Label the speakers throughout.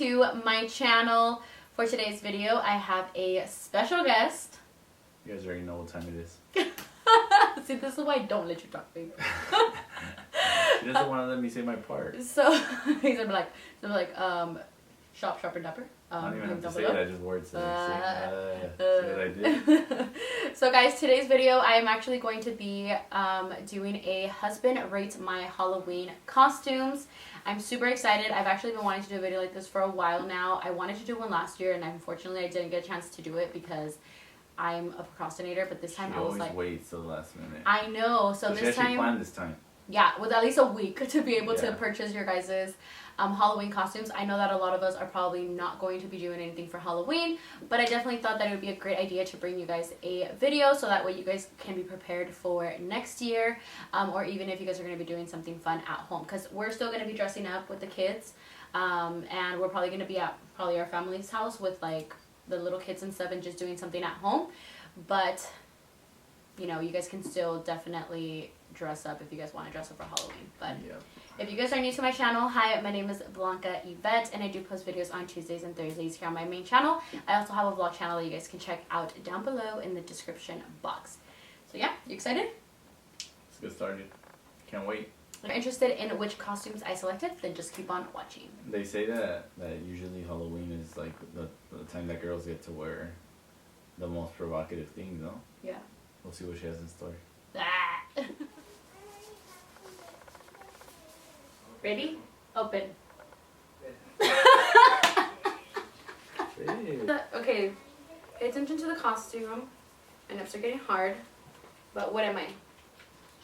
Speaker 1: to my channel. For today's video, I have a special guest.
Speaker 2: You guys already know what time it is.
Speaker 1: See, this is why I don't let you talk, baby.
Speaker 2: She doesn't want to let me say my part.
Speaker 1: So he's gonna be like, shop, sharp, and dapper.
Speaker 2: I don't even have to say it, I just words it. See what I did?
Speaker 1: So guys, today's video, I am actually going to be doing a husband rates my Halloween costumes. I'm super excited. I've actually been wanting to do a video like this for a while now. I wanted to do one last year, and unfortunately I didn't get a chance to do it because I'm a procrastinator, but this time I was like...
Speaker 2: wait till the last minute.
Speaker 1: I know, so this time...
Speaker 2: She planned this time.
Speaker 1: Yeah, with at least a week to be able to purchase your guys' Halloween costumes. I know that a lot of us are probably not going to be doing anything for Halloween, but I definitely thought that it would be a great idea to bring you guys a video so that way you guys can be prepared for next year, or even if you guys are going to be doing something fun at home, because we're still going to be dressing up with the kids, and we're probably going to be at probably our family's house with like the little kids and stuff and just doing something at home. But you know, you guys can still definitely dress up if you guys want to dress up for Halloween. But if you guys are new to my channel, hi, my name is Blanca Yvette, and I do post videos on Tuesdays and Thursdays here on my main channel. I also have a vlog channel that you guys can check out down below in the description box. So yeah, you excited?
Speaker 2: Let's get started. Can't wait.
Speaker 1: If you're interested in which costumes I selected, then just keep on watching.
Speaker 2: They say that usually Halloween is like the time that girls get to wear the most provocative things, no?
Speaker 1: Yeah.
Speaker 2: We'll see what she has in store.
Speaker 1: Ah. Ready? Open. Okay, pay attention to the costume. I know it's getting hard, but what am I?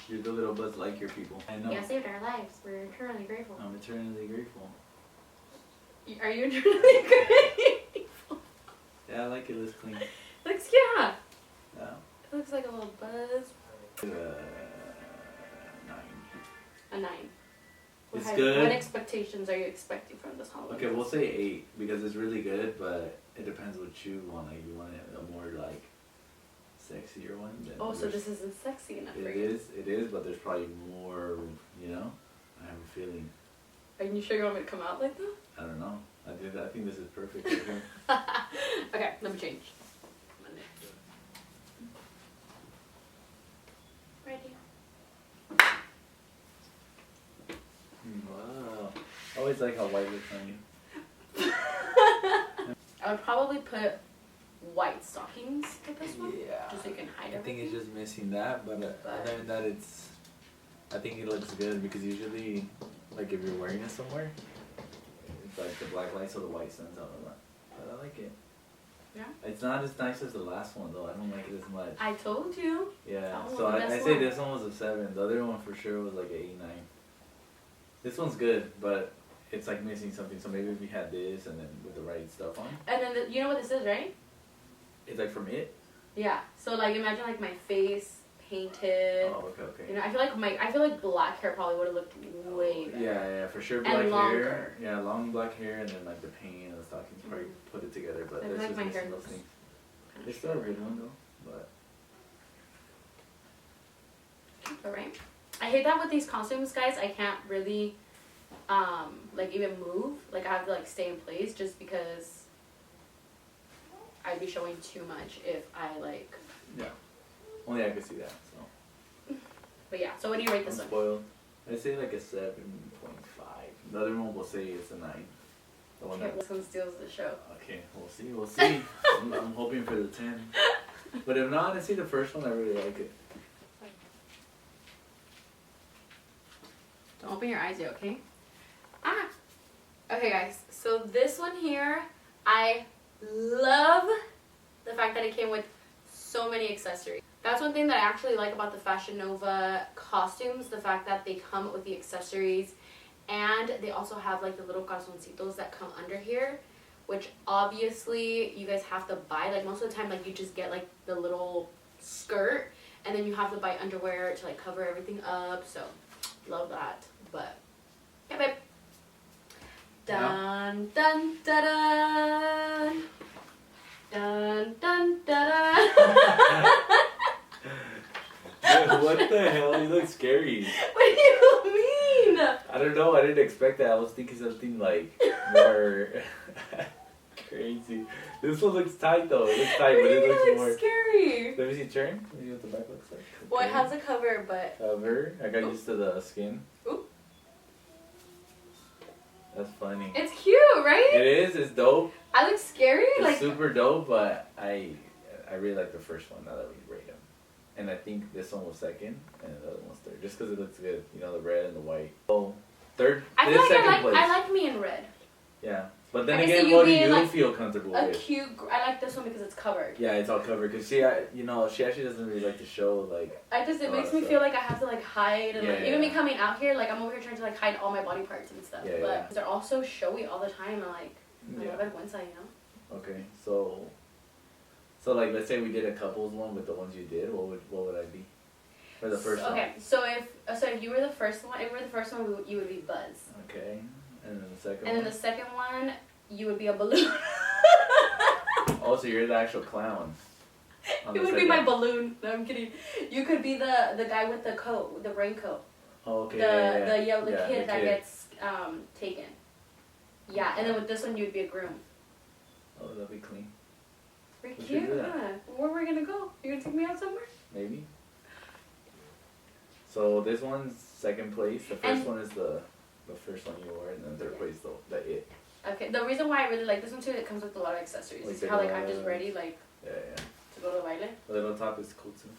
Speaker 2: You're the little Buzz Lightyear people. I know.
Speaker 1: Yeah, saved our lives. We're eternally grateful.
Speaker 2: I'm eternally grateful.
Speaker 1: Are you eternally grateful?
Speaker 2: Yeah, I like it. Looks clean.
Speaker 1: Looks, yeah.
Speaker 2: Yeah.
Speaker 1: It looks like a little Buzz.
Speaker 2: 9.
Speaker 1: A 9.
Speaker 2: It's good.
Speaker 1: What expectations are you expecting from this Halloween?
Speaker 2: Okay, we'll say 8 because it's really good, but it depends what you want. Like, you want a more like sexier one.
Speaker 1: Oh, so this isn't sexy enough for you?
Speaker 2: It is, but there's probably more. You know, I have a feeling.
Speaker 1: Are you sure you want me to come out like that?
Speaker 2: I don't know. I think this is perfect. Right here.
Speaker 1: Okay, let me change. Ready.
Speaker 2: Wow. I always like how white looks on you.
Speaker 1: I would probably put white stockings with this one.
Speaker 2: Yeah.
Speaker 1: Just so you can hide
Speaker 2: I think it's just missing that, but other than that, I think it looks good because usually, like if you're wearing it somewhere, it's like the black light so the white stands out a lot. But I like it. Yeah. It's not as nice as the last one though. I don't like it as much.
Speaker 1: I told you.
Speaker 2: Yeah. So I say this one was a 7. The other one for sure was like 8, 9. This one's good, but it's like missing something. So maybe if we had this and then with the right stuff on.
Speaker 1: And then you know what this is, right?
Speaker 2: It's like from It.
Speaker 1: Yeah. So like imagine like my face painted.
Speaker 2: Oh, okay.
Speaker 1: You know, I feel like black hair probably would have looked way better.
Speaker 2: Yeah, for sure. Black hair. Yeah, long black hair, and then like the paint and the stockings probably put it together. But
Speaker 1: I feel like my hair looks.
Speaker 2: It's still a good one though, but.
Speaker 1: Alright. I hate that with these costumes, guys. I can't really, like even move. Like I have to like stay in place just because I'd be showing too much if I like.
Speaker 2: Yeah. Only I could see that. So.
Speaker 1: But yeah. So what do you rate this one?
Speaker 2: Spoiled. I say like a 7.5. The other one will say it's a 9. The one
Speaker 1: this one steals the show.
Speaker 2: Okay, we'll see. I'm hoping for the 10. But if not, I see the first one. I really like it.
Speaker 1: Don't open your eyes yet, okay? Ah! Okay, guys. So this one here, I love the fact that it came with so many accessories. That's one thing that I actually like about the Fashion Nova costumes, the fact that they come with the accessories, and they also have like the little calzoncitos that come under here, which obviously you guys have to buy. Like most of the time, like you just get like the little skirt, and then you have to buy underwear to like cover everything up. So love that. But yeah, babe. Dun dun dun dun dun dun dun.
Speaker 2: Dude, what the hell? You look scary.
Speaker 1: What do you mean?
Speaker 2: I don't know. I didn't expect that. I was thinking something like more crazy. This one looks tight though. It looks tight, but it looks more
Speaker 1: scary.
Speaker 2: Let me see, turn. Let me see what the back looks like. Okay.
Speaker 1: Well, it has a cover, but
Speaker 2: cover. I got used to the skin.
Speaker 1: Ooh.
Speaker 2: That's funny.
Speaker 1: It's cute, right?
Speaker 2: It is. It's dope.
Speaker 1: I look scary.
Speaker 2: It's
Speaker 1: like
Speaker 2: super dope, but I really like the first one. Now that we rate them, and I think this one was second, and the other one's third, just because it looks good. You know, the red and the white. Oh, third.
Speaker 1: I feel like
Speaker 2: second place.
Speaker 1: I like me in red.
Speaker 2: Yeah, but then
Speaker 1: I can
Speaker 2: again,
Speaker 1: see you
Speaker 2: what do
Speaker 1: being,
Speaker 2: you
Speaker 1: like,
Speaker 2: feel comfortable
Speaker 1: A
Speaker 2: with?
Speaker 1: cute. I like this one because it's covered.
Speaker 2: Yeah, it's all covered. Cause she actually doesn't really like to show like.
Speaker 1: It makes me feel like I have to like hide and even me coming out here, like I'm over here trying to like hide all my body parts and stuff.
Speaker 2: Yeah,
Speaker 1: but they're all so showy all the time and like vergüenza, you know.
Speaker 2: Okay, so like let's say we did a couples one with the ones you did. What would I be? For the first one.
Speaker 1: Okay, so if you were the first one, you would be Buzz.
Speaker 2: Okay, and then the second one.
Speaker 1: And then the second one, you would be a balloon.
Speaker 2: Oh, so you're the actual clown.
Speaker 1: You would be my balloon. No, I'm kidding. You could be the guy with the coat, the raincoat.
Speaker 2: Oh, okay.
Speaker 1: The kid that gets taken. Yeah, and then with this one, you would be a groom.
Speaker 2: Oh, that'd be clean.
Speaker 1: Pretty cute, huh? Where are we gonna go? You gonna take me out somewhere?
Speaker 2: Maybe. So this one's second place. The first one is the first one you wore, and then third place the it.
Speaker 1: Okay. The reason why I really like this one too, it comes with a lot of accessories.
Speaker 2: Like
Speaker 1: it's how like I'm just ready like.
Speaker 2: Yeah.
Speaker 1: To go to the baile.
Speaker 2: The little top is cool too.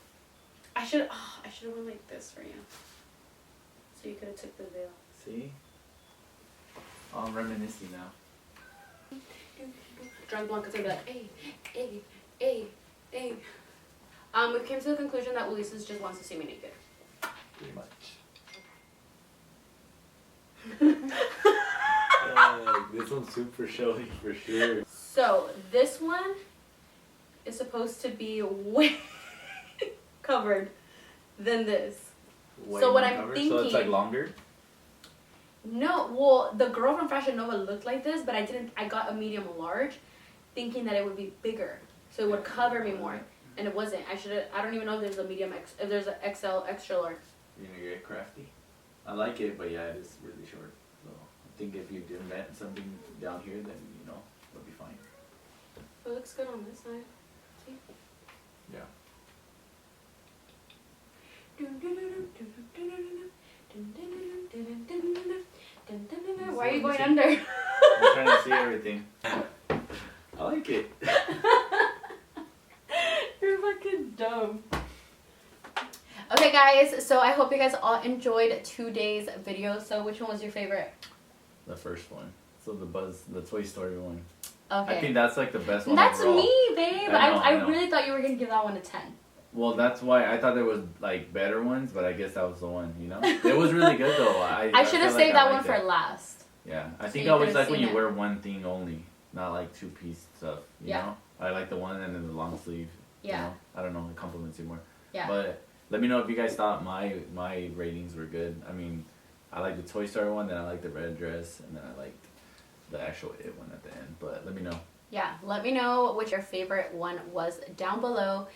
Speaker 1: I should have went like this for you. So you could have took the veil.
Speaker 2: See? Oh, I'm reminiscing now.
Speaker 1: Drunk Blanca's gonna be like, hey. We came to the conclusion that Ulises just wants to see me naked.
Speaker 2: Pretty much. This one's super showy for sure.
Speaker 1: So this one is supposed to be way covered than this.
Speaker 2: Way
Speaker 1: so what
Speaker 2: more
Speaker 1: I'm
Speaker 2: covered?
Speaker 1: thinking.
Speaker 2: So it's like longer?
Speaker 1: No, well, the girl from Fashion Nova looked like this, but I got a medium large, thinking that it would be bigger, so it would cover me more, and it wasn't. I don't even know if there's a medium if there's an XL extra large.
Speaker 2: You're gonna get crafty. I like it, but yeah, it is really short. So I think if you did invent something down here, then it'll be fine.
Speaker 1: It looks good on this side. See?
Speaker 2: Yeah.
Speaker 1: Why are you going under?
Speaker 2: I'm trying to see everything. I like it.
Speaker 1: You're fucking dumb. Okay guys, so I hope you guys all enjoyed today's video. So which one was your favorite?
Speaker 2: The first one. So the Toy Story one.
Speaker 1: Okay.
Speaker 2: I think that's like the best one.
Speaker 1: That's
Speaker 2: overall.
Speaker 1: me, babe. I
Speaker 2: know.
Speaker 1: really thought you were gonna give that one a 10.
Speaker 2: Well, that's why I thought there was like better ones, but I guess that was the one, It was really good though.
Speaker 1: I should have saved that one for last.
Speaker 2: Yeah. I
Speaker 1: So
Speaker 2: think
Speaker 1: you
Speaker 2: I always like when you
Speaker 1: it.
Speaker 2: wear one thing only, not like two-piece stuff, you know? I like the one and then the long sleeve.
Speaker 1: Yeah.
Speaker 2: You know? I don't know, it compliments you more.
Speaker 1: Yeah.
Speaker 2: But let me know if you guys thought my ratings were good. I mean, I like the Toy Story one, then I like the red dress, and then I liked the actual It one at the end. But let me know.
Speaker 1: Yeah, let me know which your favorite one was down below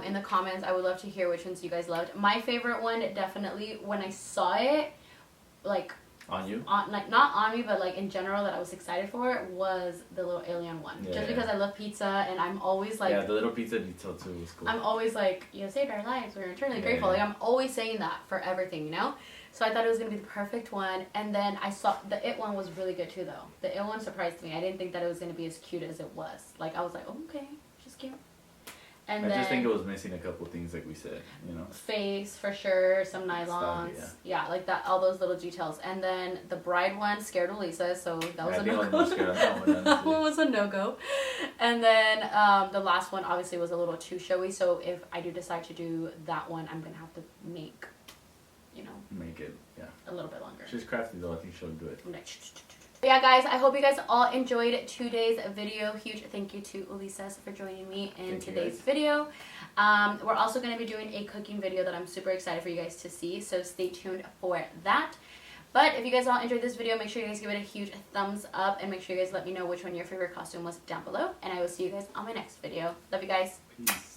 Speaker 1: in the comments. I would love to hear which ones you guys loved. My favorite one, definitely, when I saw it, like...
Speaker 2: On you?
Speaker 1: Like, not on me, but like in general that I was excited for, was the little alien one.
Speaker 2: Yeah,
Speaker 1: Just because I love pizza, and I'm always like...
Speaker 2: Yeah, the little pizza detail too was cool.
Speaker 1: I'm always like, you saved our lives, we're eternally grateful. Like, I'm always saying that for everything, So I thought it was going to be the perfect one. And then I saw the It one was really good too, though. The It one surprised me. I didn't think that it was going to be as cute as it was. Like, I was like, oh, okay, she's cute. And
Speaker 2: I
Speaker 1: then,
Speaker 2: just think it was missing a couple things like we said,
Speaker 1: Face, for sure, some nylons.
Speaker 2: Stuff,
Speaker 1: yeah, like that, all those little details. And then the bride one scared Elisa, so that was a no-go. That one was a no-go. And then the last one obviously was a little too showy, so if I do decide to do that one, I'm going to have to make...
Speaker 2: Make it, yeah.
Speaker 1: A little bit longer.
Speaker 2: She's crafty though, I think she'll do it.
Speaker 1: Yeah, guys, I hope you guys all enjoyed today's video. Huge thank you to Ulises for joining me in today's video. We're also going to be doing a cooking video that I'm super excited for you guys to see, so stay tuned for that. But if you guys all enjoyed this video, make sure you guys give it a huge thumbs up, and make sure you guys let me know which one your favorite costume was down below. And I will see you guys on my next video. Love you guys.
Speaker 2: Peace.